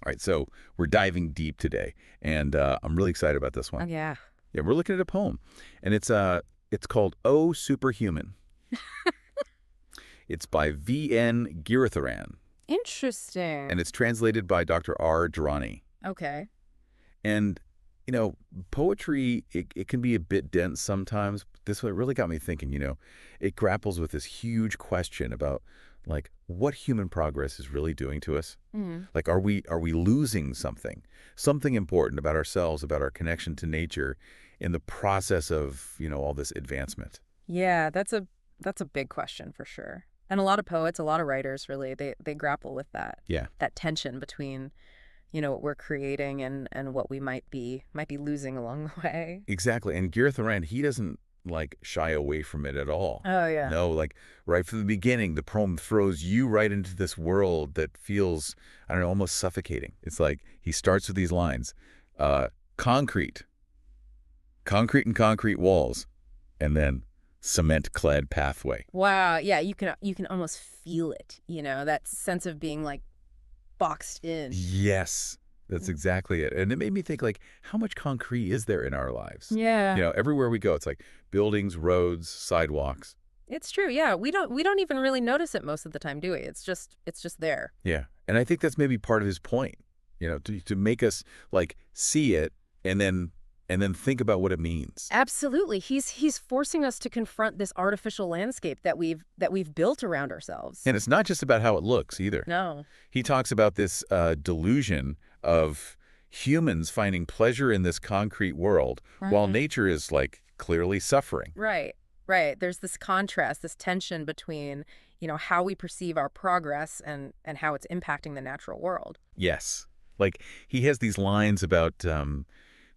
All right, so we're diving deep today, and I'm really excited about this Oh, one. yeah. Yeah, we're looking at a poem, and it's called "Oh Superhuman." It's by V.N. Giritharan, and Interesting. it's translated by Dr. R. Dharani. Okay. And, poetry, it can be a bit dense sometimes. This one really got me thinking, it grapples with this huge question about, like, what human progress is really doing to us. Mm. Like, are we losing something important about ourselves, about our connection to nature in the process of, all this advancement? Yeah, that's a big question for sure. And a lot of poets, a lot of writers really, they grapple with Yeah, that tension between, what we're creating and what we might be losing along the way. exactly. And Giritharan, he doesn't, like, shy away from it at all. Oh, yeah. No, like, right from the beginning, the poem throws you right into this world that feels, I don't know, almost suffocating. It's like he starts with these lines, uh, concrete, concrete and concrete walls, and then cement-clad pathway. Wow. Yeah, you can almost feel it, that sense of being like boxed in. Yes, that's exactly it. And it made me think, like, how much concrete is there in our lives? Yeah. Everywhere we go, it's like buildings, roads, sidewalks. It's true. Yeah, we don't even really notice it most of the time, do we? It's just there. Yeah. And I think that's maybe part of his point, to make us, like, see it and then think about what it means. Absolutely. He's forcing us to confront this artificial landscape that we've built around ourselves. And it's not just about how it looks either. No. He talks about this delusion of humans finding pleasure in this concrete world while Right. nature is, like, clearly suffering. Right. Right. There's this contrast, this tension between, how we perceive our progress and how it's impacting the natural world. Yes. Like, he has these lines about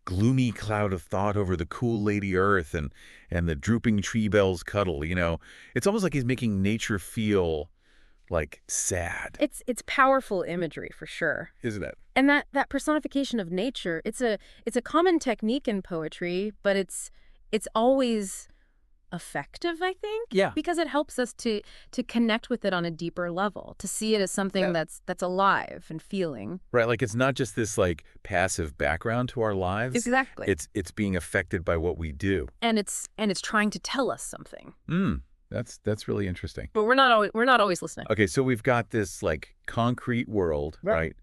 gloomy cloud of thought over the cool lady earth and the drooping tree bells cuddle. It's almost like he's making nature feel, like, sad, It's powerful imagery for sure. isn't it? And that personification of nature, it's a common technique in poetry, but it's always effective, I think. Yeah. Because it helps us to connect with it on a deeper level, to see it as something Yeah. that's alive and feeling. Right, like, it's not just this, like, passive background to our lives. Exactly. It's being affected by what we do. And it's trying to tell us something. That's really interesting. But we're not always listening. Okay, so we've got this, like, concrete world, Right. right?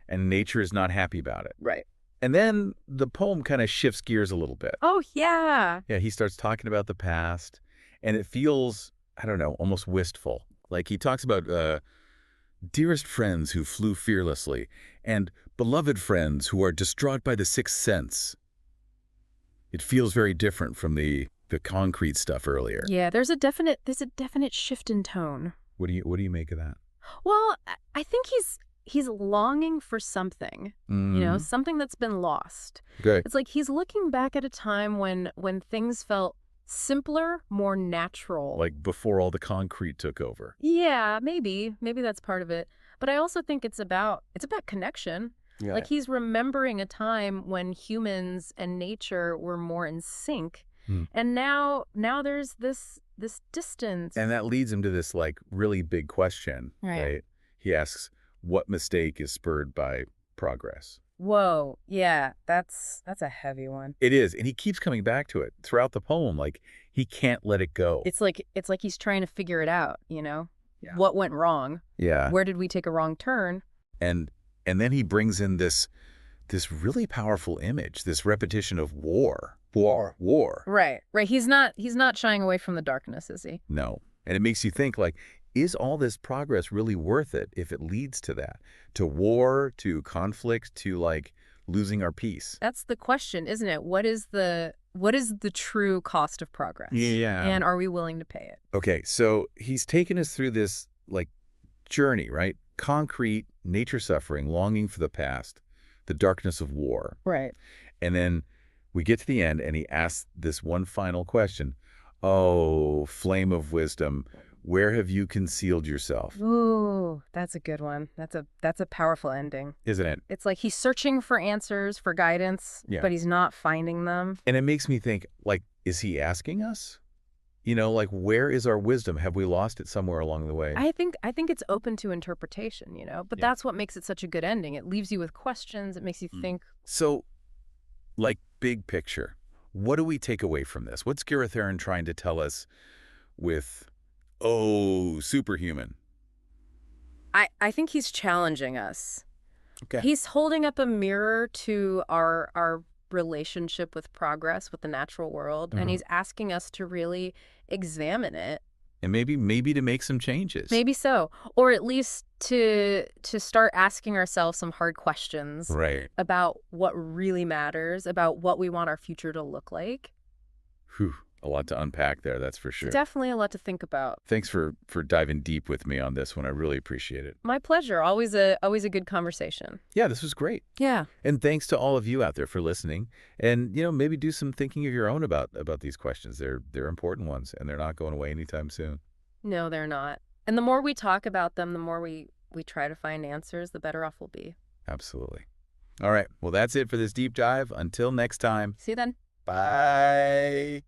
And nature is not happy about it. Right. And then the poem kind of shifts gears a little bit. Oh, yeah. Yeah, he starts talking about the past, and it feels, I don't know, almost wistful. Like, he talks about dearest friends who flew fearlessly, and beloved friends who are distraught by the sixth sense. It feels very different from the concrete stuff earlier. Yeah, there's a definite shift in tone. What do you make of that? Well, I think he's longing for something, something that's been lost. Okay. It's like he's looking back at a time when things felt simpler, more natural. Like before all the concrete took over. Yeah, maybe that's part of it. But I also think it's about connection. Yeah. Like he's remembering a time when humans and nature were more in sync. And now there's this distance. And that leads him to this, like, really big question, Right. He asks, what mistake is spurred by progress? Whoa, yeah, that's a heavy one. It is, and he keeps coming back to it throughout the poem. Like, he can't let it go. It's like he's trying to figure it out, Yeah. What went wrong? Yeah. Where did we take a wrong turn? And then he brings in this really powerful image, this repetition of war. Right. He's not shying away from the darkness, is he? No. And it makes you think, like, is all this progress really worth it if it leads to that? To war, to conflict, to, like, losing our peace? That's the question, isn't it? What is the true cost of progress? Yeah. And are we willing to pay it? Okay, so he's taken us through this, like, journey, right? Concrete, nature suffering, longing for the past, the darkness of war. Right. And then we get to the end, and he asks this one final question. Oh, flame of wisdom, where have you concealed yourself? Ooh, that's a good one. That's a powerful ending. Isn't it? It's like he's searching for answers, for guidance, Yeah. but he's not finding them. And it makes me think, like, is he asking us? Like where is our wisdom? Have we lost it somewhere along the way? I think it's open to interpretation, but Yeah. that's what makes it such a good ending. It leaves you with questions. It makes you think. So, like big picture, what do we take away from this? What's Giritharan trying to tell us with, oh, superhuman? I think he's challenging us. Okay. He's holding up a mirror to our relationship with progress, with the natural world, and he's asking us to really examine it. And maybe to make some changes. Maybe so, or at least to start asking ourselves some hard questions Right. about what really matters, about what we want our future to look like. Whew. A lot to unpack there, that's for sure. Definitely a lot to think about. Thanks for diving deep with me on this one. I really appreciate it. My pleasure. Always a good conversation. Yeah, this was great. Yeah. And thanks to all of you out there for listening. And, maybe do some thinking of your own about these questions. They're important ones, and they're not going away anytime soon. No, they're not. And the more we talk about them, the more we try to find answers, the better off we'll be. Absolutely. All right. Well, that's it for this deep dive. Until next time. See you then. Bye.